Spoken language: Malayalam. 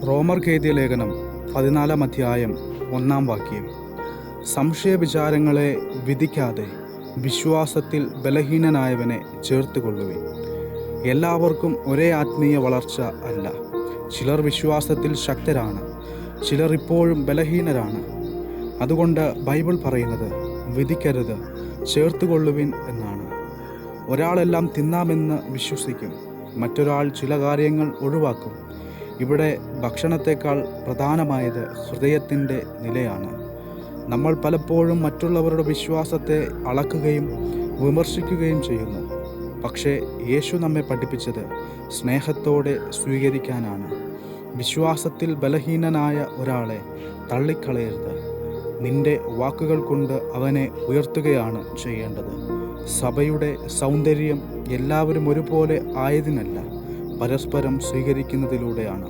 റോമർക്കെഴുതിയ ലേഖനം 14 അധ്യായം 1 സംശയവിചാരങ്ങളെ വിധിക്കാതെ വിശ്വാസത്തിൽ ബലഹീനനായവനെ ചേർത്തുകൊള്ളുവിൻ. എല്ലാവർക്കും ഒരേ ആത്മീയ വളർച്ച അല്ല. ചിലർ വിശ്വാസത്തിൽ ശക്തരാണ്, ചിലർ ഇപ്പോഴും ബലഹീനരാണ്. അതുകൊണ്ട് ബൈബിൾ പറയുന്നത് വിധിക്കരുത്, ചേർത്തുകൊള്ളുവിൻ എന്നാണ്. ഒരാളെല്ലാം തിന്നാമെന്ന് വിശ്വസിക്കും, മറ്റൊരാൾ ചില കാര്യങ്ങൾ ഒഴിവാക്കും. ഇവിടെ ഭക്ഷണത്തേക്കാൾ പ്രധാനമായത് ഹൃദയത്തിൻ്റെ നിലയാണ്. നമ്മൾ പലപ്പോഴും മറ്റുള്ളവരുടെ വിശ്വാസത്തെ അളക്കുകയും വിമർശിക്കുകയും ചെയ്യുന്നു. പക്ഷേ യേശു നമ്മെ പഠിപ്പിച്ചത് സ്നേഹത്തോടെ സ്വീകരിക്കാനാണ്. വിശ്വാസത്തിൽ ബലഹീനനായ ഒരാളെ തള്ളിക്കളയരുത്. നിന്റെ വാക്കുകൾ കൊണ്ട് അവനെ ഉയർത്തുകയാണ് ചെയ്യേണ്ടത്. സഭയുടെ സൗന്ദര്യം എല്ലാവരും ഒരുപോലെ ആയതിനല്ല, പരസ്പരം സ്വീകരിക്കുന്നതിലൂടെയാണ്.